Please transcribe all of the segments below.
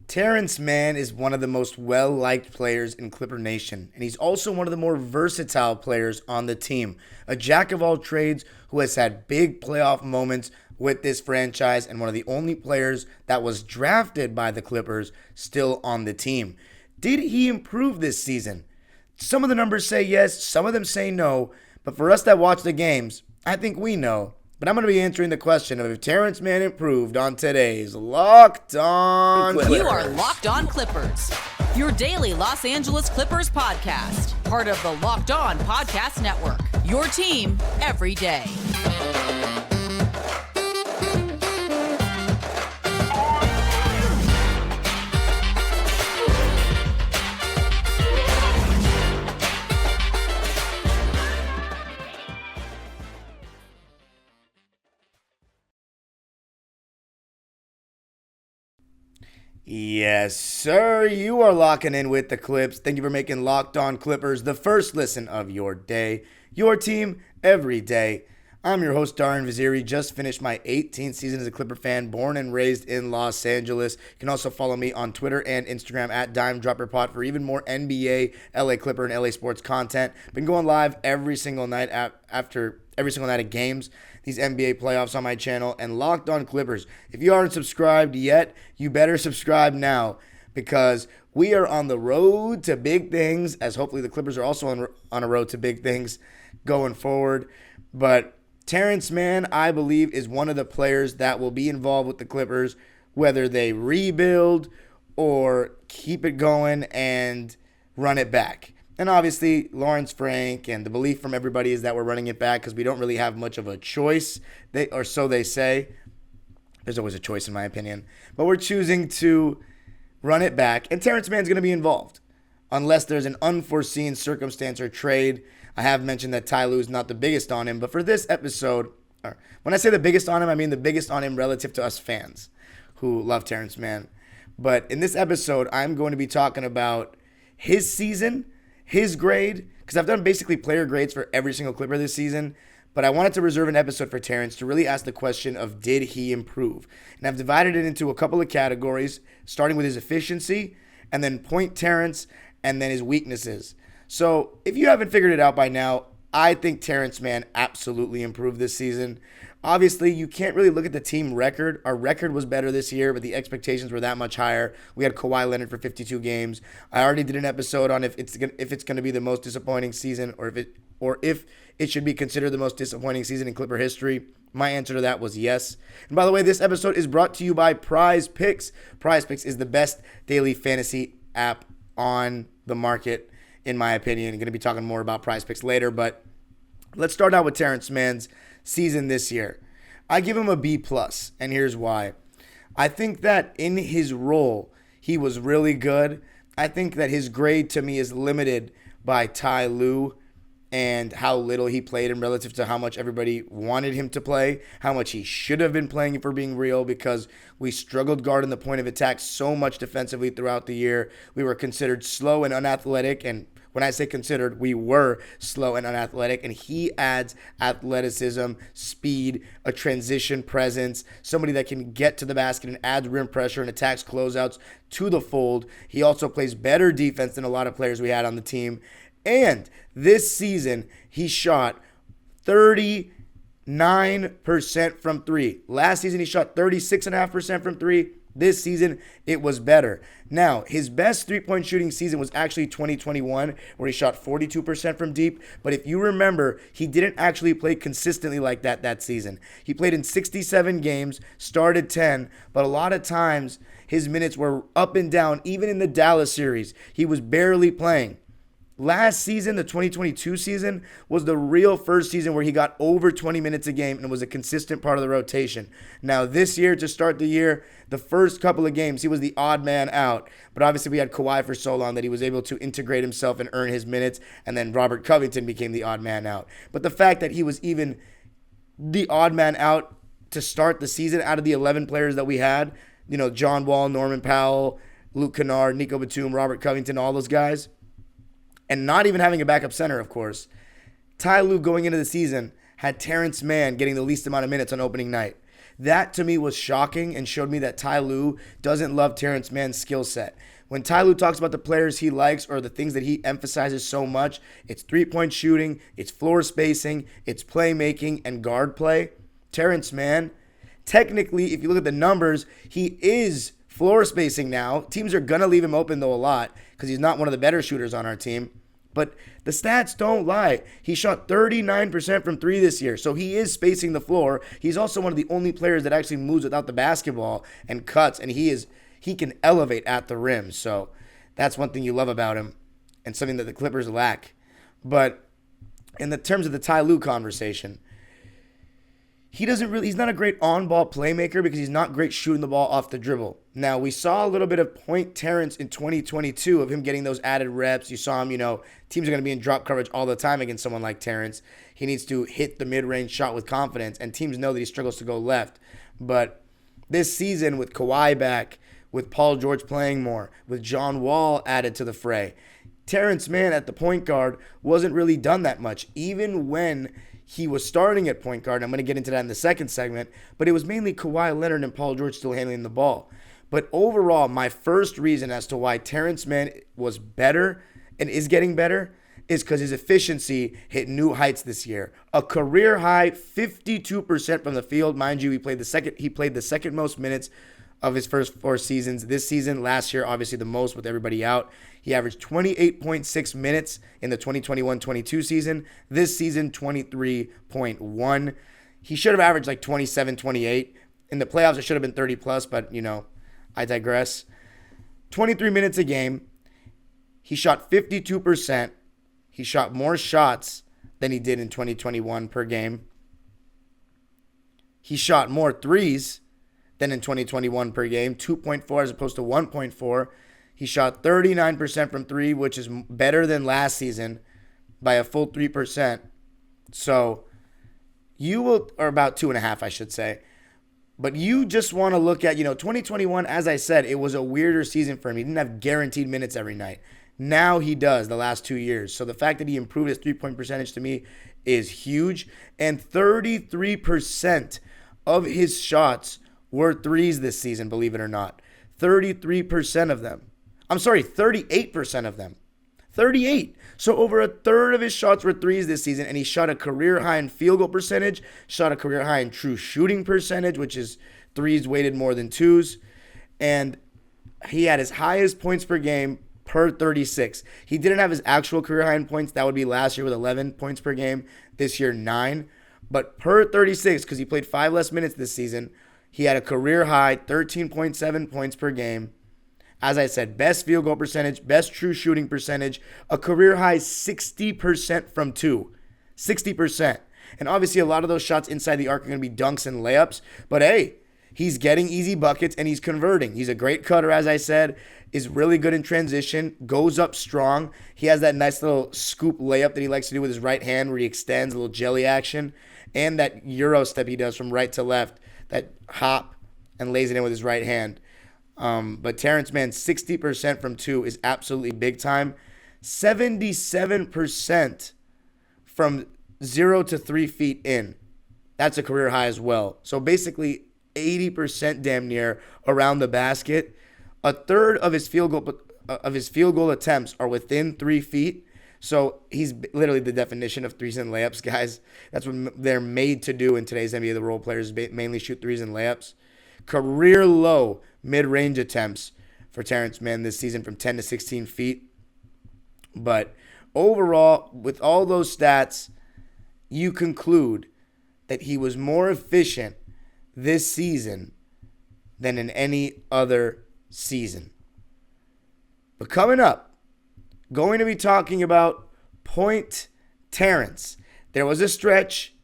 Terance Mann is one of the most well-liked players in Clipper Nation, and he's also one of the more versatile players on the team. A jack of all trades who has had big playoff moments with this franchise and one of the only players that was drafted by the Clippers still on the team. Did he improve this season? Some of the numbers say yes, some of them say no, but for us that watch the games, I think we know. But I'm going to be answering the question of if Terance Mann improved on today's Locked On Clippers. You are Locked On Clippers, your daily Los Angeles Clippers podcast. Part of the Locked On Podcast Network, your team every day. Yes, sir. You are locking in with the Clips. Thank you for making Locked On Clippers the first listen of your day. Your team every day. I'm your host, Darian Vaziri. Just finished my 18th season as a Clipper fan, born and raised in Los Angeles. You can also follow me on Twitter and Instagram at DimeDropperPod for even more NBA, LA Clipper, and LA sports content. Been going live every single night after every single night of games. These NBA playoffs on my channel and Locked On Clippers. If you aren't subscribed yet, you better subscribe now because we are on the road to big things, as hopefully the Clippers are also on a road to big things going forward. But Terance Mann, I believe, is one of the players that will be involved with the Clippers, whether they rebuild or keep it going and run it back. And obviously, Lawrence Frank and the belief from everybody is that we're running it back because we don't really have much of a choice, or so they say. There's always a choice in my opinion. But we're choosing to run it back, and Terance Mann's going to be involved unless there's an unforeseen circumstance or trade. I have mentioned that Ty Lue is not the biggest on him, but for this episode, when I say the biggest on him, I mean the biggest on him relative to us fans who love Terance Mann. But in this episode, I'm going to be talking about his season, his grade, because I've done basically player grades for every single Clipper this season, but I wanted to reserve an episode for Terance to really ask the question of did he improve? And I've divided it into a couple of categories, starting with his efficiency, and then point Terance, and then his weaknesses. So if you haven't figured it out by now, I think Terance Mann absolutely improved this season. Obviously, you can't really look at the team record. Our record was better this year, but the expectations were that much higher. We had Kawhi Leonard for 52 games. I already did an episode on if it's going to be the most disappointing season or if it should be considered the most disappointing season in Clipper history. My answer to that was yes. And by the way, this episode is brought to you by Prize Picks. Prize Picks is the best daily fantasy app on the market, in my opinion. I'm going to be talking more about Prize Picks later, but let's start out with Terance Mann's season this year. I give him a B+, and here's why. I think that in his role, he was really good. I think that his grade to me is limited by Ty Lue and how little he played in relative to how much everybody wanted him to play, how much he should have been playing if we're being real, because we struggled guarding the point of attack so much defensively throughout the year. We were considered slow and unathletic, and when I say considered, we were slow and unathletic, and he adds athleticism, speed, a transition presence, somebody that can get to the basket and adds rim pressure and attacks closeouts to the fold. He also plays better defense than a lot of players we had on the team. And this season, he shot 39% from three. Last season, he shot 36.5% from three. This season, it was better. Now, his best three-point shooting season was actually 2021, where he shot 42% from deep. But if you remember, he didn't actually play consistently like that season. He played in 67 games, started 10, but a lot of times his minutes were up and down. Even in the Dallas series, he was barely playing. Last season, the 2022 season, was the real first season where he got over 20 minutes a game and was a consistent part of the rotation. Now, this year, to start the year, the first couple of games, he was the odd man out. But obviously, we had Kawhi for so long that he was able to integrate himself and earn his minutes, and then Robert Covington became the odd man out. But the fact that he was even the odd man out to start the season out of the 11 players that we had, John Wall, Norman Powell, Luke Kennard, Nico Batum, Robert Covington, all those guys, and not even having a backup center, of course, Ty Lue going into the season had Terance Mann getting the least amount of minutes on opening night. That to me was shocking and showed me that Ty Lue doesn't love Terance Mann's skill set. When Ty Lue talks about the players he likes or the things that he emphasizes so much, it's three-point shooting, it's floor spacing, it's playmaking, and guard play. Terance Mann, technically, if you look at the numbers, he is floor spacing now. Teams are going to leave him open, though, a lot because he's not one of the better shooters on our team. But the stats don't lie. He shot 39% from three this year, so he is spacing the floor. He's also one of the only players that actually moves without the basketball and cuts, and he can elevate at the rim. So that's one thing you love about him and something that the Clippers lack. But in the terms of the Ty Lue conversation, he's not a great on-ball playmaker because he's not great shooting the ball off the dribble. Now, we saw a little bit of point Terrence in 2022 of him getting those added reps. You saw him, teams are going to be in drop coverage all the time against someone like Terrence. He needs to hit the mid-range shot with confidence, and teams know that he struggles to go left. But this season, with Kawhi back, with Paul George playing more, with John Wall added to the fray, Terance Mann at the point guard wasn't really done that much, even when he was starting at point guard. I'm going to get into that in the second segment, but it was mainly Kawhi Leonard and Paul George still handling the ball. But overall, my first reason as to why Terance Mann was better and is getting better is because his efficiency hit new heights this year. A career high 52% from the field. Mind you, he played the second most minutes of his first four seasons. This season, last year, obviously the most with everybody out. He averaged 28.6 minutes in the 2021-22 season. This season, 23.1. He should have averaged like 27, 28. In the playoffs, it should have been 30 plus, but, I digress. 23 minutes a game. He shot 52%. He shot more shots than he did in 2021 per game. He shot more threes than in 2021 per game, 2.4 as opposed to 1.4. He shot 39% from three, which is better than last season by a full 3%. So or about 2.5, I should say. But you just want to look at, 2021, as I said, it was a weirder season for him. He didn't have guaranteed minutes every night. Now he does the last 2 years. So the fact that he improved his three-point percentage to me is huge. And 33% of his shots were threes this season, believe it or not. 33% of them. I'm sorry, 38% of them. 38. So over a third of his shots were threes this season, and he shot a career high in field goal percentage, shot a career high in true shooting percentage, which is threes weighted more than twos, and he had his highest points per game per 36. He didn't have his actual career high in points. That would be last year with 11 points per game. This year, 9. But per 36, because he played 5 less minutes this season, he had a career high 13.7 points per game. As I said, best field goal percentage, best true shooting percentage, a career high 60% from two. 60%. And obviously a lot of those shots inside the arc are going to be dunks and layups. But hey, he's getting easy buckets and he's converting. He's a great cutter, as I said, is really good in transition, goes up strong. He has that nice little scoop layup that he likes to do with his right hand where he extends, a little jelly action. And that Euro step he does from right to left, that hop and lays it in with his right hand. But Terance Mann, 60% from two is absolutely big time. 77% from 0 to 3 feet in. That's a career high as well. So basically 80% damn near around the basket. A third of his field goal attempts are within 3 feet. So he's literally the definition of threes and layups, guys. That's what they're made to do in today's NBA. The role players mainly shoot threes and layups. Career low mid-range attempts for Terance Mann this season from 10 to 16 feet. But overall, with all those stats, you conclude that he was more efficient this season than in any other season. But coming up, going to be talking about Point Terance. There was a stretch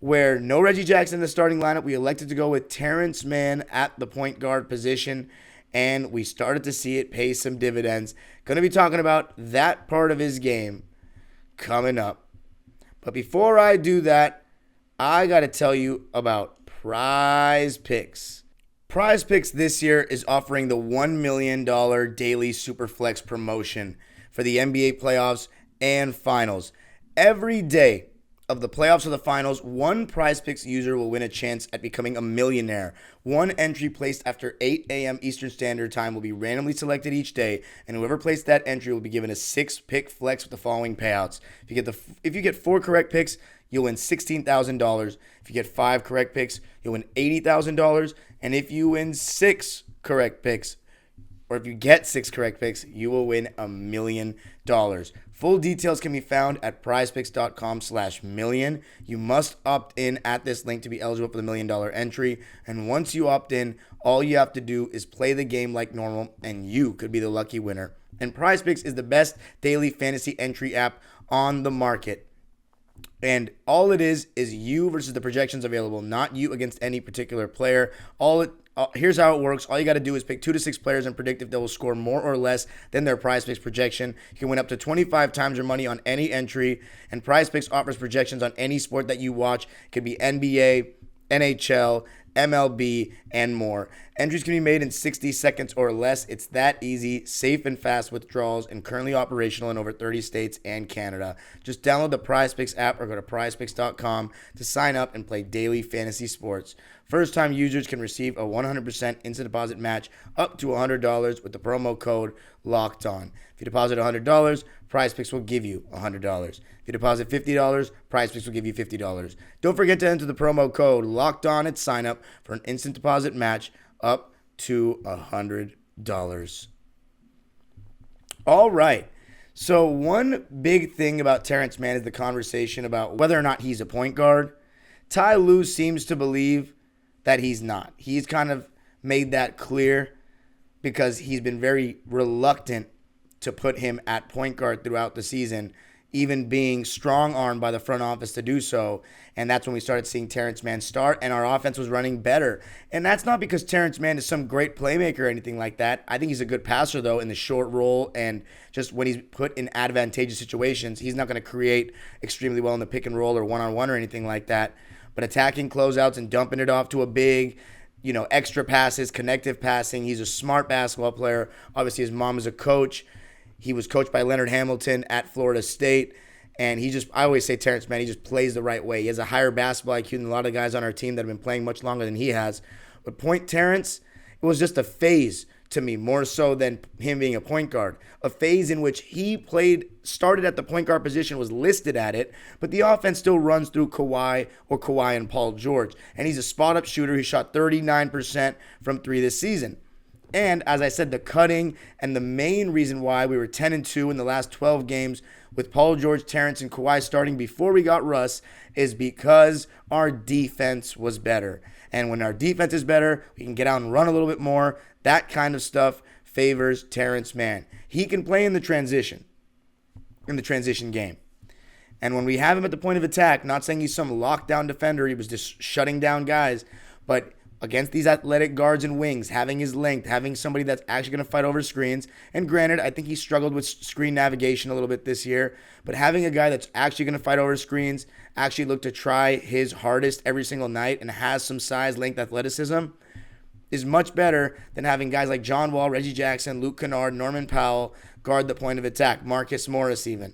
where no Reggie Jackson in the starting lineup. We elected to go with Terance Mann at the point guard position, and we started to see it pay some dividends. Going to be talking about that part of his game coming up. But before I do that, I got to tell you about Prize Picks. Prize Picks this year is offering the $1 million daily Superflex promotion for the NBA playoffs and finals. Every day of the playoffs or the finals, one PrizePicks user will win a chance at becoming a millionaire. One entry placed after 8 a.m. Eastern Standard Time will be randomly selected each day, and whoever placed that entry will be given a 6-pick flex with the following payouts. If you get 4 correct picks, you'll win $16,000. If you get 5 correct picks, you'll win $80,000. And if you win 6 correct picks, or if you get 6 correct picks, you will win $1 million. Full details can be found at prizepicks.com/million. You must opt in at this link to be eligible for the $1 million entry. And once you opt in, all you have to do is play the game like normal, and you could be the lucky winner. And PrizePicks is the best daily fantasy entry app on the market. And all it is you versus the projections available, not you against any particular player. Here's how it works. All you got to do is pick 2 to 6 players and predict if they will score more or less than their PrizePicks projection. You can win up to 25 times your money on any entry, and PrizePicks offers projections on any sport that you watch. It could be NBA, NHL, MLB, and more. Entries can be made in 60 seconds or less. It's that easy, safe and fast withdrawals, and currently operational in over 30 states and Canada. Just download the PrizePicks app or go to prizepicks.com to sign up and play daily fantasy sports. First-time users can receive a 100% instant deposit match up to $100 with the promo code LOCKEDON. If you deposit $100, PrizePicks will give you $100. If you deposit $50, PrizePicks will give you $50. Don't forget to enter the promo code LOCKEDON at sign-up for an instant deposit match up to $100. All right. So one big thing about Terance Mann is the conversation about whether or not he's a point guard. Ty Lue seems to believe that he's not. He's kind of made that clear because he's been very reluctant to put him at point guard throughout the season, even being strong-armed by the front office to do so. And that's when we started seeing Terance Mann start, and our offense was running better. And that's not because Terance Mann is some great playmaker or anything like that. I think he's a good passer, though, in the short roll, and just when he's put in advantageous situations, he's not going to create extremely well in the pick and roll or one-on-one or anything like that. But attacking closeouts and dumping it off to a big, extra passes, connective passing. He's a smart basketball player. Obviously, his mom is a coach. He was coached by Leonard Hamilton at Florida State. And I always say Terance Mann, he just plays the right way. He has a higher basketball IQ than a lot of guys on our team that have been playing much longer than he has. But point Terance, it was just a phase to me, more so than him being a point guard. A phase in which he started at the point guard position, was listed at it, but the offense still runs through Kawhi and Paul George. And he's a spot-up shooter who shot 39% from 3 this season. And as I said, the cutting and the main reason why we were 10-2 in the last 12 games with Paul George, Terrence, and Kawhi starting before we got Russ is because our defense was better. And when our defense is better, we can get out and run a little bit more. That kind of stuff favors Terance Mann. He can play in the transition game. And when we have him at the point of attack, not saying he's some lockdown defender, he was just shutting down guys, but against these athletic guards and wings, having his length, having somebody that's actually going to fight over screens. And granted, I think he struggled with screen navigation a little bit this year, but having a guy that's actually going to fight over screens, actually look to try his hardest every single night and has some size, length, athleticism is much better than having guys like John Wall, Reggie Jackson, Luke Kennard, Norman Powell guard the point of attack, Marcus Morris even.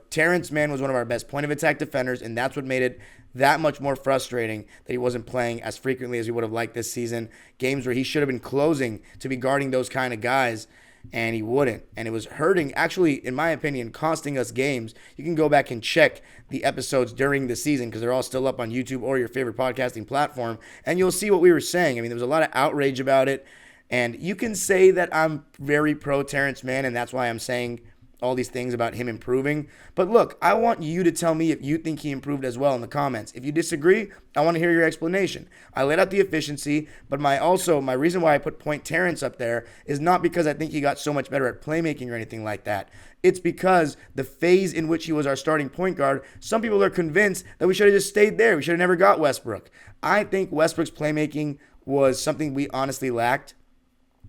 Terance Mann was one of our best point of attack defenders, and that's what made it that much more frustrating that he wasn't playing as frequently as he would have liked this season. Games where he should have been closing to be guarding those kind of guys, and he wouldn't. And it was hurting, actually, in my opinion, costing us games. You can go back and check the episodes during the season because they're all still up on YouTube or your favorite podcasting platform, and you'll see what we were saying. I mean, there was a lot of outrage about it, and you can say that I'm very pro Terance Mann, and that's why I'm saying all these things about him improving. But look, I want you to tell me if you think he improved as well in the comments. If you disagree, I want to hear your explanation. I laid out the efficiency, but my reason why I put point Terance up there is not because I think he got so much better at playmaking or anything like that. It's because the phase in which he was our starting point guard, some people are convinced that we should have just stayed there. We should have never got Westbrook. I think Westbrook's playmaking was something we honestly lacked,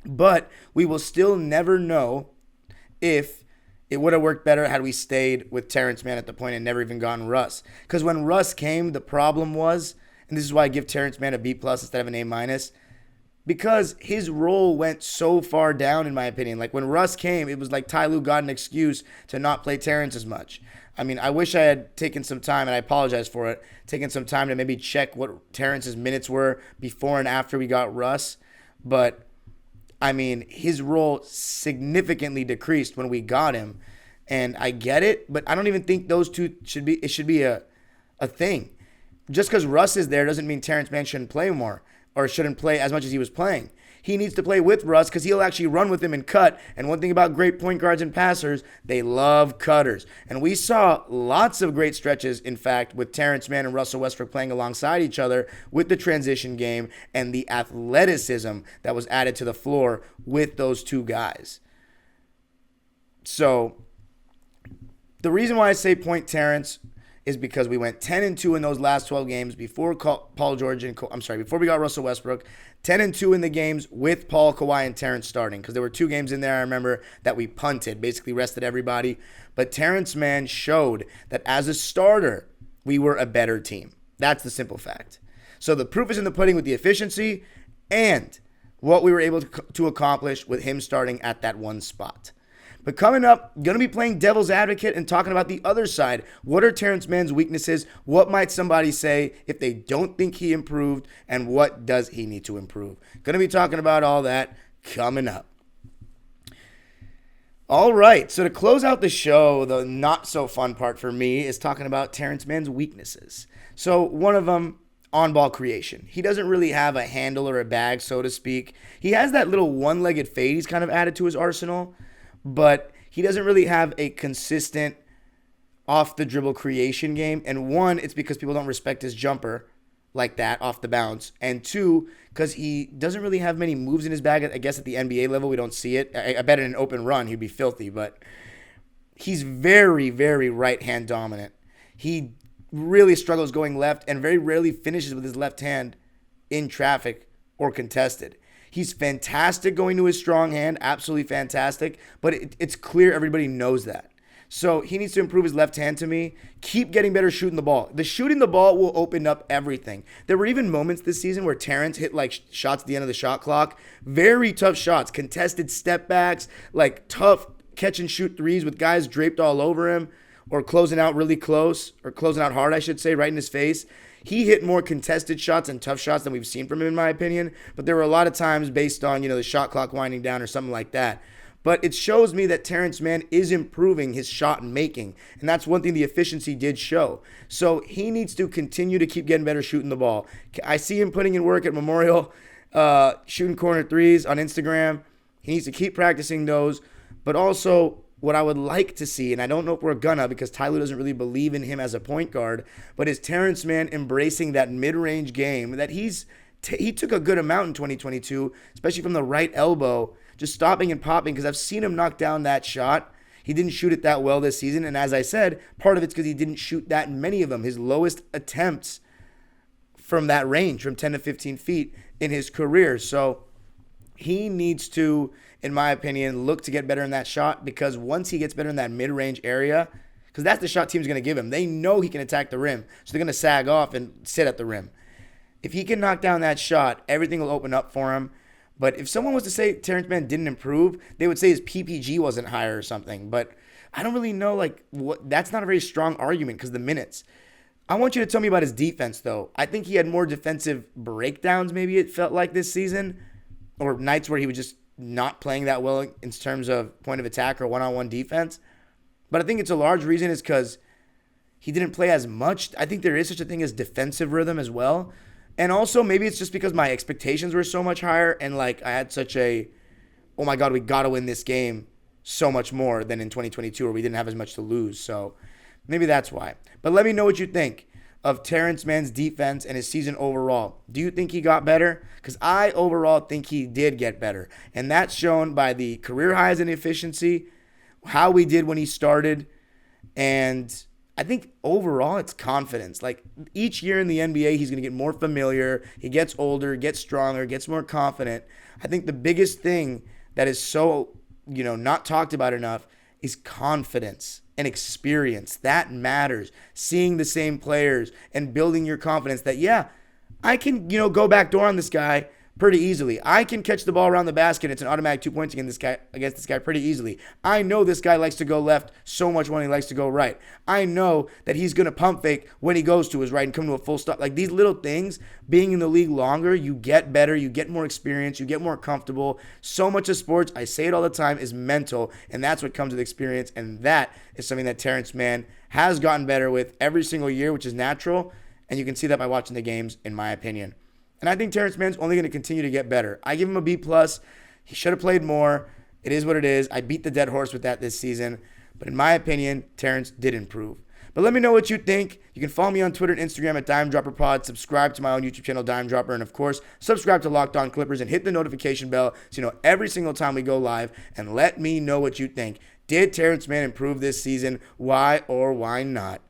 but we will still never know if it would have worked better had we stayed with Terance Mann at the point and never even gotten Russ. Because when Russ came, the problem was, and this is why I give Terance Mann a B+ instead of an A-, because his role went so far down, in my opinion. Like when Russ came, it was like Ty Lue got an excuse to not play Terrence as much. I mean, I wish I had taken some time, and I apologize for it, taken some time to maybe check what Terrence's minutes were before and after we got Russ. But, I mean, his role significantly decreased when we got him. And I get it, but I don't even think those two should be a thing. Just because Russ is there doesn't mean Terance Mann shouldn't play more or shouldn't play as much as he was playing. He needs to play with Russ because he'll actually run with him and cut. And one thing about great point guards and passers, they love cutters. And we saw lots of great stretches, in fact, with Terance Mann and Russell Westbrook playing alongside each other with the transition game and the athleticism that was added to the floor with those two guys. So the reason why I say point Terance is because we went 10-2 in those last 12 games before Paul George before we got Russell Westbrook. 10-2 in the games with Paul, Kawhi, and Terrence starting, because there were 2 games in there I remember that we punted, basically rested everybody. But Terance Mann showed that as a starter, we were a better team. That's the simple fact. So the proof is in the pudding with the efficiency and what we were able to accomplish with him starting at that one spot. But coming up, going to be playing devil's advocate and talking about the other side. What are Terance Mann's weaknesses? What might somebody say if they don't think he improved? And what does he need to improve? Going to be talking about all that coming up. All right, so to close out the show, the not so fun part for me is talking about Terance Mann's weaknesses. So one of them, on-ball creation. He doesn't really have a handle or a bag, so to speak. He has that little one-legged fade he's kind of added to his arsenal, but he doesn't really have a consistent off-the-dribble creation game. And one, it's because people don't respect his jumper like that off the bounce. And two, because he doesn't really have many moves in his bag. I guess at the NBA level, we don't see it. I bet in an open run, he'd be filthy. But he's very, very right-hand dominant. He really struggles going left and very rarely finishes with his left hand in traffic or contested. He's fantastic going to his strong hand, absolutely fantastic, but it's clear everybody knows that. So he needs to improve his left hand to me. Keep getting better shooting the ball. The shooting the ball will open up everything. There were even moments this season where Terrence hit like shots at the end of the shot clock. Very tough shots, contested step backs, like tough catch and shoot threes with guys draped all over him or closing out really close, or closing out hard, I should say, right in his face. He hit more contested shots and tough shots than we've seen from him, in my opinion. But there were a lot of times based on, the shot clock winding down or something like that. But it shows me that Terance Mann is improving his shot making. And that's one thing the efficiency did show. So he needs to continue to keep getting better shooting the ball. I see him putting in work at Memorial, shooting corner threes on Instagram. He needs to keep practicing those. But also, what I would like to see, and I don't know if we're gonna because Ty Lue doesn't really believe in him as a point guard, but is Terance Mann embracing that mid-range game that he took a good amount in 2022, especially from the right elbow, just stopping and popping, because I've seen him knock down that shot. He didn't shoot it that well this season, and as I said, part of it's because he didn't shoot that many of them. His lowest attempts from that range, from 10 to 15 feet in his career. So he needs to, in my opinion, look to get better in that shot, because once he gets better in that mid-range area, because that's the shot team's going to give him. They know he can attack the rim, so they're going to sag off and sit at the rim. If he can knock down that shot, everything will open up for him. But if someone was to say Terance Mann didn't improve, they would say his PPG wasn't higher or something. But I don't really know, what. That's not a very strong argument because of the minutes. I want you to tell me about his defense, though. I think he had more defensive breakdowns, maybe it felt like this season, or nights where he was just not playing that well in terms of point of attack or one-on-one defense. But I think it's a large reason is because he didn't play as much. I think there is such a thing as defensive rhythm as well. And also maybe it's just because my expectations were so much higher and I had such a, oh my God, we got to win this game so much more than in 2022 where we didn't have as much to lose. So maybe that's why. But let me know what you think of Terance Mann's defense and his season overall. Do you think he got better? Because I overall think he did get better. And that's shown by the career highs in efficiency, how we did when he started, and I think overall it's confidence. Each year in the NBA, he's going to get more familiar. He gets older, gets stronger, gets more confident. I think the biggest thing that is so, not talked about enough is confidence and experience. That matters. Seeing the same players and building your confidence that, yeah, I can, go backdoor on this guy, pretty easily. I can catch the ball around the basket. It's an automatic 2 points against this guy pretty easily. I know this guy likes to go left so much when he likes to go right. I know that he's going to pump fake when he goes to his right and come to a full stop. Like these little things, being in the league longer, you get better, you get more experience, you get more comfortable. So much of sports, I say it all the time, is mental, and that's what comes with experience, and that is something that Terance Mann has gotten better with every single year, which is natural, and you can see that by watching the games, in my opinion. And I think Terance Mann's only going to continue to get better. I give him a B+. He should have played more. It is what it is. I beat the dead horse with that this season. But in my opinion, Terance did improve. But let me know what you think. You can follow me on Twitter and Instagram at DimeDropperPod. Subscribe to my own YouTube channel, Dime Dropper. And, of course, subscribe to Locked On Clippers and hit the notification bell so you know every single time we go live. And let me know what you think. Did Terance Mann improve this season? Why or why not?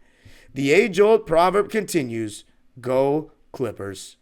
The age-old proverb continues, go Clippers.